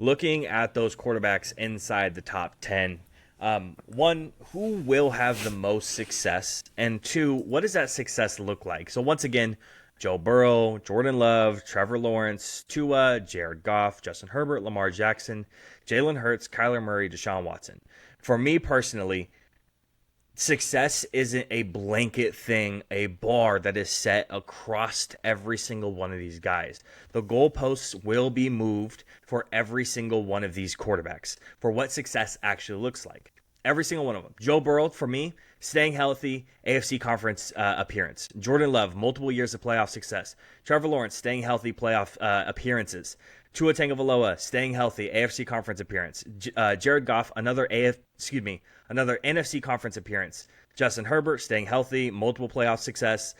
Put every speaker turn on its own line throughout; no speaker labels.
looking at those quarterbacks inside the top 10, one, who will have the most success? And two, what does that success look like? So, once again, Joe Burrow, Jordan Love, Trevor Lawrence, Tua, Jared Goff, Justin Herbert, Lamar Jackson, Jalen Hurts, Kyler Murray, Deshaun Watson. For me personally, success isn't a blanket thing, a bar that is set across every single one of these guys. The goalposts will be moved for every single one of these quarterbacks for what success actually looks like. Every single one of them. Joe Burrow, for me, staying healthy, AFC conference appearance. Jordan Love, multiple years of playoff success. Trevor Lawrence, staying healthy, playoff appearances. Tua Tagovailoa, staying healthy, AFC conference appearance. Jared Goff, another NFC conference appearance. Justin Herbert, staying healthy, multiple playoff success,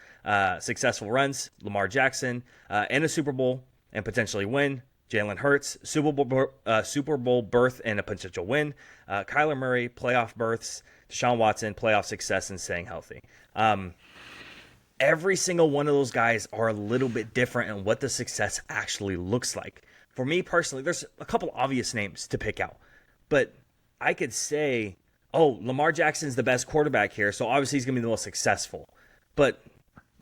successful runs. Lamar Jackson, and a Super Bowl and potentially win. Jalen Hurts, Super Bowl berth and a potential win. Kyler Murray, playoff berths. Deshaun Watson, playoff success and staying healthy. Every single one of those guys are a little bit different in what the success actually looks like. For me personally, there's a couple obvious names to pick out, but I could say, oh, Lamar Jackson's the best quarterback here, so obviously he's going to be the most successful. But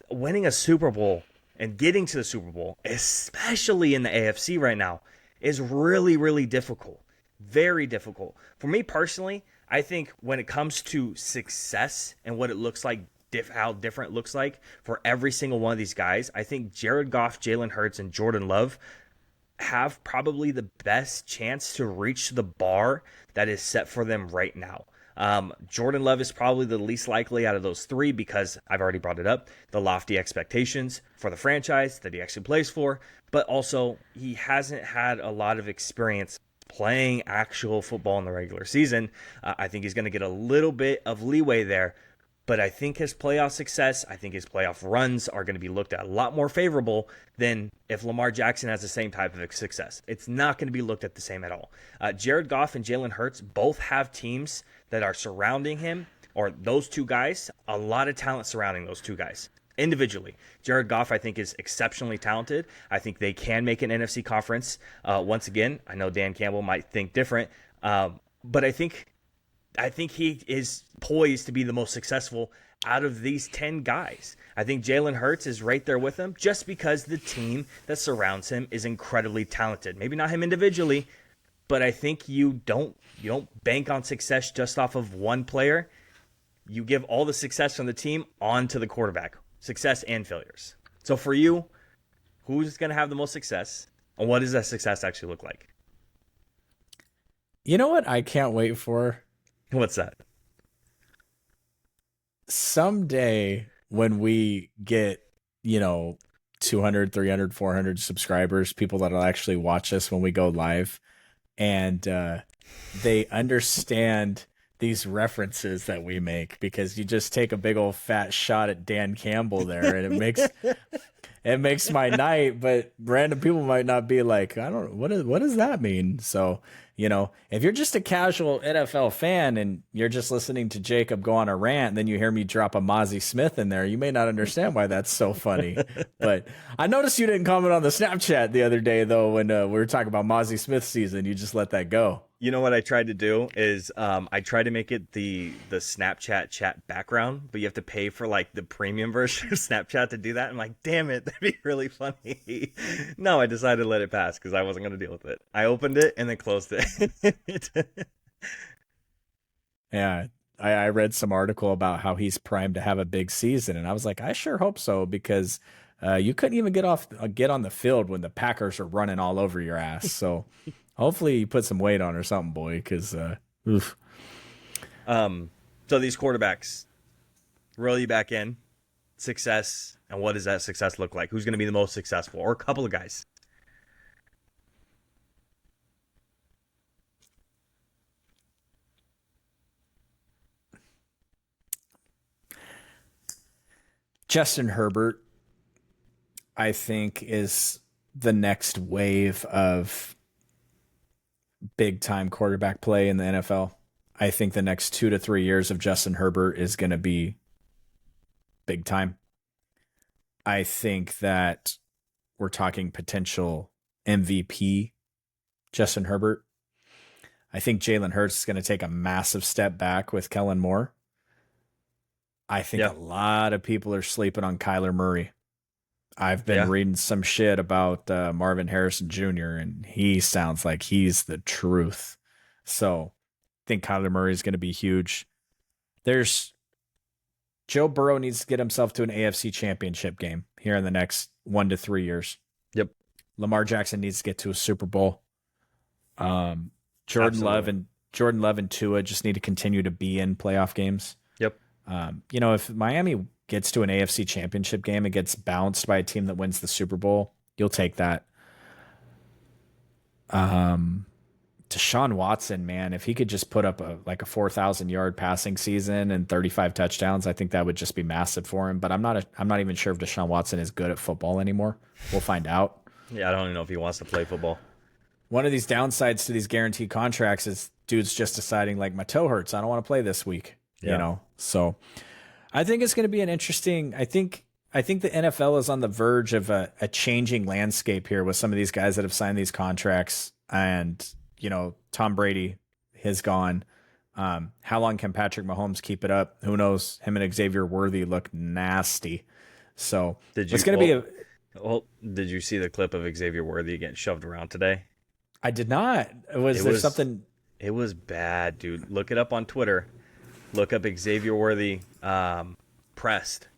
winning a Super Bowl and getting to the Super Bowl, especially in the AFC right now, is really, really difficult. Very difficult. For me personally, I think when it comes to success and what it looks like, how different it looks like for every single one of these guys, I think Jared Goff, Jalen Hurts, and Jordan Love have probably the best chance to reach the bar that is set for them right now. Jordan Love is probably the least likely out of those three because I've already brought it up, the lofty expectations for the franchise that he actually plays for, but also he hasn't had a lot of experience playing actual football in the regular season. I think he's going to get a little bit of leeway there, but I think his playoff success, I think his playoff runs are going to be looked at a lot more favorable than if Lamar Jackson has the same type of success. It's not going to be looked at the same at all. Jared Goff and Jalen Hurts both have teams that are surrounding him, or those two guys, a lot of talent surrounding those two guys. Individually, Jared Goff, I think, is exceptionally talented. I think they can make an NFC conference. Once again, I know Dan Campbell might think different, but I think he is poised to be the most successful out of these 10 guys. I think Jalen Hurts is right there with him just because the team that surrounds him is incredibly talented. Maybe not him individually, but I think you don't bank on success just off of one player. You give all the success from the team onto the quarterback, success and failures. So for you, who's going to have the most success, and what does that success actually look like?
You know what I can't wait for?
What's that?
Someday when we get, 200, 300, 400 subscribers, people that'll actually watch us when we go live, and they understand these references that we make, because you just take a big old fat shot at Dan Campbell there, and it makes my night. But random people might not be like, I don't know, what does that mean? So, if you're just a casual NFL fan and you're just listening to Jacob go on a rant, and then you hear me drop a Mozzie Smith in there, you may not understand why that's so funny. But I noticed you didn't comment on the Snapchat the other day, though, when we were talking about Mozzie Smith's season. You just let that go.
You know what I tried to do is I tried to make it the Snapchat chat background, but you have to pay for like the premium version of Snapchat to do that. I'm like, damn it, that'd be really funny. No, I decided to let it pass because I wasn't going to deal with it. I opened it and then closed it.
Yeah, I read some article about how he's primed to have a big season, and I was like, I sure hope so, because you couldn't even get on the field when the Packers are running all over your ass. So hopefully you put some weight on or something, boy, because oof.
So these quarterbacks roll you back in, success, and what does that success look like? Who's going to be the most successful, or a couple of guys?
Justin Herbert, I think, is the next wave of big time quarterback play in the NFL. I think the next 2 to 3 years of Justin Herbert is going to be big time. I think that we're talking potential MVP Justin Herbert. I think Jalen Hurts is going to take a massive step back with Kellen Moore. I think
Yeah.
a lot of people are sleeping on Kyler Murray. I've been
Yeah.
reading some shit about Marvin Harrison Jr., and he sounds like he's the truth. So I think Kyler Murray is going to be huge. There's Joe Burrow needs to get himself to an AFC championship game here in the next 1 to 3 years.
Yep.
Lamar Jackson needs to get to a Super Bowl. Jordan Love and Tua just need to continue to be in playoff games.
Yep.
If Miami gets to an AFC championship game and gets bounced by a team that wins the Super Bowl, you'll take that. Deshaun Watson, man, if he could just put up a 4,000-yard passing season and 35 touchdowns, I think that would just be massive for him. But I'm not even sure if Deshaun Watson is good at football anymore. We'll find out.
Yeah, I don't even know if he wants to play football.
One of these downsides to these guaranteed contracts is dudes just deciding like my toe hurts. I don't want to play this week.
Yeah.
So I think it's going to be an interesting. I think the NFL is on the verge of a changing landscape here with some of these guys that have signed these contracts. And Tom Brady has gone. How long can Patrick Mahomes keep it up? Who knows? Him and Xavier Worthy look nasty. So it's going to be a.
Well, did you see the clip of Xavier Worthy getting shoved around today?
I did not. Was there something?
It was bad, dude. Look it up on Twitter. Look up Xavier Worthy pressed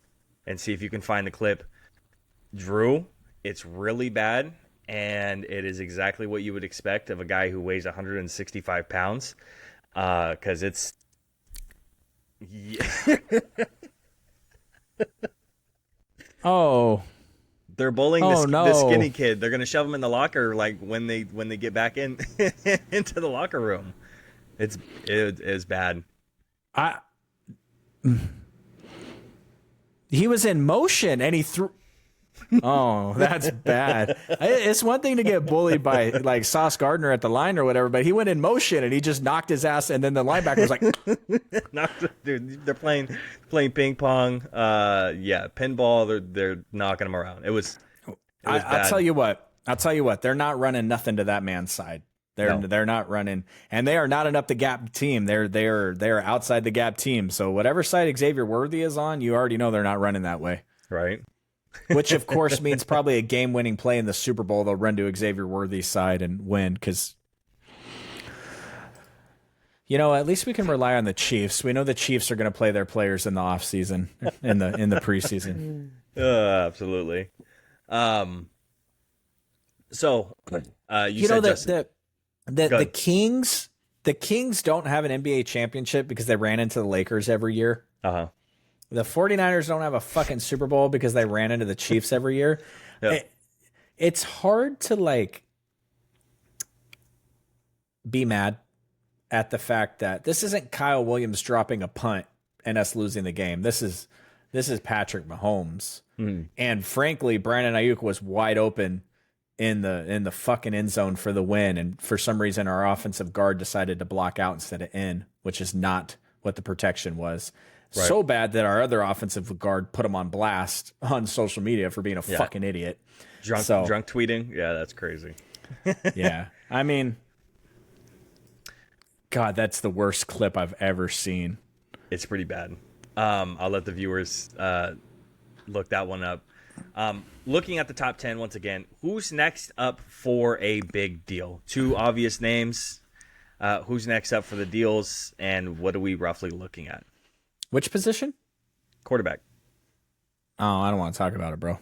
and see if you can find the clip. Drew, it's really bad, and it is exactly what you would expect of a guy who weighs 165 pounds because it's... Yeah.
Oh...
They're bullying
Oh, no.
this skinny kid. They're gonna shove him in the locker like when they get back in into the locker room. It is bad.
He was in motion and he threw. Oh, that's bad. It's one thing to get bullied by like Sauce Gardner at the line or whatever, but he went in motion and he just knocked his ass, and then the linebacker was like,
Dude, they're playing ping pong. Pinball. They're knocking him around. It was bad.
I'll tell you what. They're not running nothing to that man's side. They're not running, and they are not an up the gap team. They're outside the gap team. So whatever side Xavier Worthy is on, you already know they're not running that way.
Right.
Which of course means probably a game-winning play in the Super Bowl. They'll run to Xavier Worthy's side and win because, at least we can rely on the Chiefs. We know the Chiefs are going to play their players in the offseason, in the preseason.
Absolutely. So you said
the Kings don't have an NBA championship because they ran into the Lakers every year.
Uh-huh.
The 49ers don't have a fucking Super Bowl because they ran into the Chiefs every year.
Yep.
It's hard to be mad at the fact that this isn't Kyle Williams dropping a punt and us losing the game. This is Patrick Mahomes. And frankly, Brandon Ayuk was wide open in the fucking end zone for the win, and for some reason our offensive guard decided to block out instead of in, which is not what the protection was. Right. So bad that our other offensive guard put him on blast on social media for being a fucking idiot.
Drunk tweeting? Yeah, that's crazy.
Yeah. I mean, God, that's the worst clip I've ever seen.
It's pretty bad. I'll let the viewers look that one up. Looking at the top 10 once again, who's next up for a big deal? Two obvious names. Who's next up for the deals, and what are we roughly looking at?
Which position?
Quarterback.
Oh, I don't want to talk about it, bro.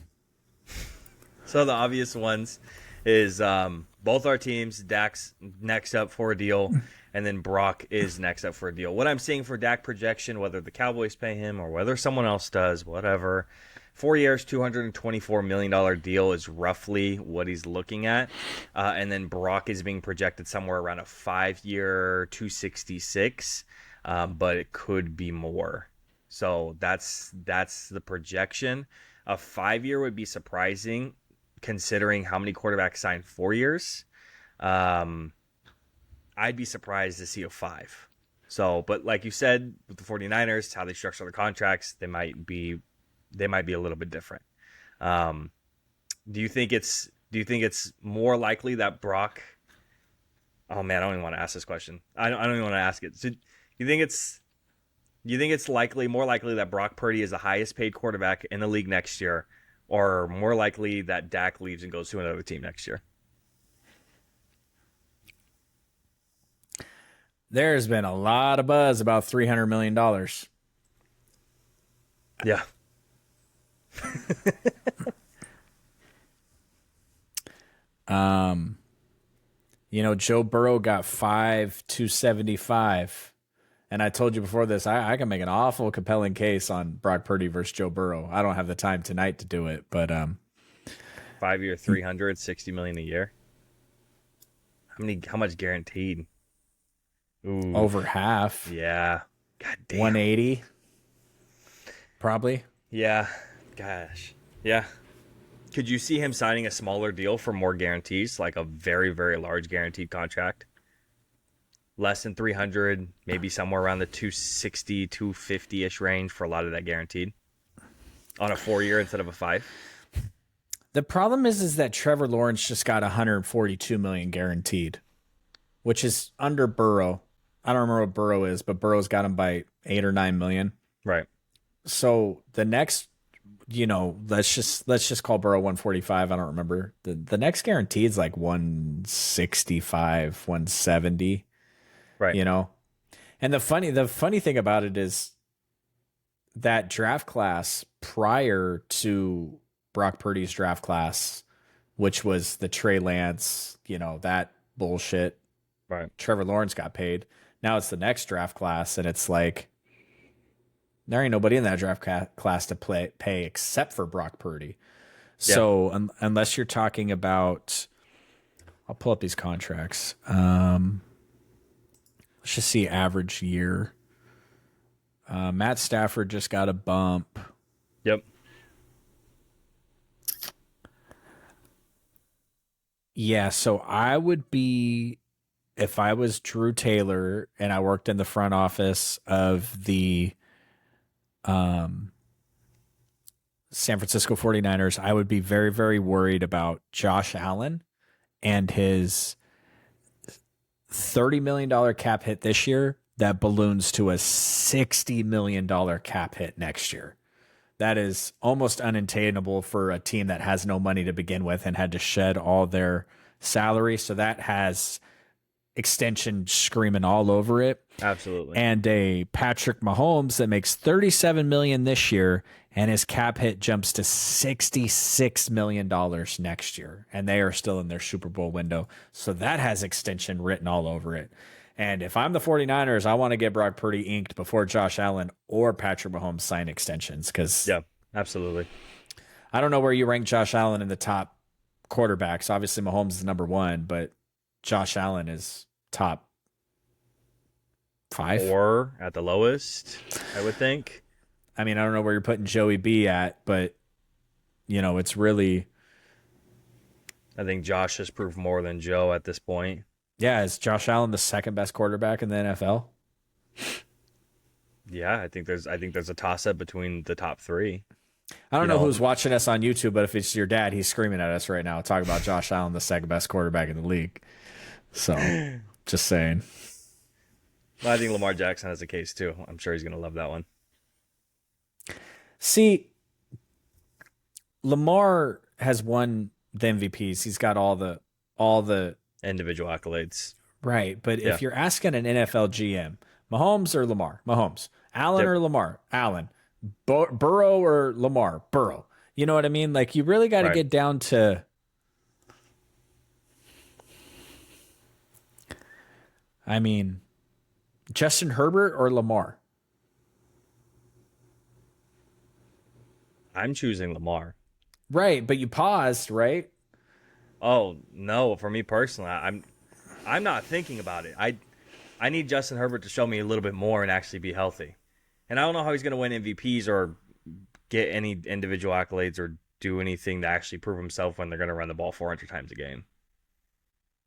So the obvious ones is both our teams. Dak's next up for a deal, and then Brock is next up for a deal. What I'm seeing for Dak projection, whether the Cowboys pay him or whether someone else does, whatever, 4 years, $224 million deal is roughly what he's looking at. And then Brock is being projected somewhere around a 5-year, 266, but it could be more. So that's the projection. A 5-year would be surprising considering how many quarterbacks signed 4 years. I'd be surprised to see a 5. So, but like you said, with the 49ers, how they structure the contracts, they might be a little bit different. Do you think it's more likely that Brock Oh man, I don't even want to ask this question. I don't even want to ask it. So, you think it's you think it's more likely that Brock Purdy is the highest paid quarterback in the league next year, or more likely that Dak leaves and goes to another team next year?
There's been a lot of buzz about $300 million.
Yeah.
Joe Burrow got 5,275. And I told you before this, I can make an awful compelling case on Brock Purdy versus Joe Burrow. I don't have the time tonight to do it, but
5 year, 360 million a year. How much guaranteed? Ooh.
over half,
Yeah. God damn.
180, probably.
Yeah. Gosh. Yeah. Could you see him signing a smaller deal for more guarantees, like a very, very large guaranteed contract? Less than 300, maybe somewhere around the 260, 250-ish range for a lot of that guaranteed on a 4 year instead of a 5.
The problem is that Trevor Lawrence just got 142 million guaranteed, which is under Burrow. I don't remember what Burrow is, but Burrow's got him by 8 or 9 million.
Right.
So the next, let's just call Burrow 145. I don't remember. The next guarantee is like 165, 170.
Right.
And the funny thing about it is that draft class prior to Brock Purdy's draft class, which was the Trey Lance, that bullshit.
Right.
Trevor Lawrence got paid. Now it's the next draft class, and it's like there ain't nobody in that draft class to pay except for Brock Purdy. Yeah. So unless you're talking about, I'll pull up these contracts. Let's just see average year. Matt Stafford just got a bump.
Yep.
Yeah, so I would be, if I was Drew Taylor and I worked in the front office of the San Francisco 49ers, I would be very, very worried about Josh Allen and his $30 million cap hit this year that balloons to a $60 million cap hit next year. That is almost unattainable for a team that has no money to begin with and had to shed all their salary. So that has extension screaming all over it.
Absolutely.
And a Patrick Mahomes that makes $37 million this year and his cap hit jumps to $66 million next year. And they are still in their Super Bowl window. So that has extension written all over it. And if I'm the 49ers, I want to get Brock Purdy inked before Josh Allen or Patrick Mahomes sign extensions. Because
yeah, absolutely.
I don't know where you rank Josh Allen in the top quarterbacks. Obviously, Mahomes is number 1, but Josh Allen is top 5.
Or at the lowest, I would think.
I mean, I don't know where you're putting Joey B at, but, it's really.
I think Josh has proved more than Joe at this point.
Yeah, is Josh Allen the second best quarterback in the NFL?
Yeah, I think there's a toss-up between the top 3.
I don't know who's watching us on YouTube, but if it's your dad, he's screaming at us right now, talking about Josh Allen, the second best quarterback in the league. So, just saying.
Well, I think Lamar Jackson has a case too. I'm sure he's going to love that one.
See, Lamar has won the MVPs. He's got all the
individual accolades.
Right, but if you're asking an NFL GM, Mahomes or Lamar? Mahomes. Allen or Lamar? Allen. Burrow or Lamar? Burrow. You know what I mean? Like, you really got to get down to. I mean, Justin Herbert or Lamar?
I'm choosing Lamar.
Right, but you paused, right?
Oh, no, for me personally, I'm not thinking about it. I need Justin Herbert to show me a little bit more and actually be healthy. And I don't know how he's going to win MVPs or get any individual accolades or do anything to actually prove himself when they're going to run the ball 400 times a game.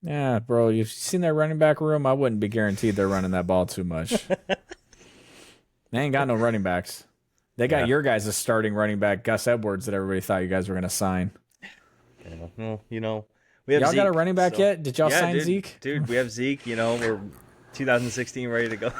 Yeah, bro, you've seen their running back room? I wouldn't be guaranteed they're running that ball too much. They ain't got no running backs. They got your guys' starting running back, Gus Edwards, that everybody thought you guys were going to sign.
Yeah, well, We have
Y'all
Zeke,
got a running back
so-
yet? Did y'all
Yeah,
sign
dude,
Zeke?
Dude, we have Zeke. You know, we're 2016 ready to go.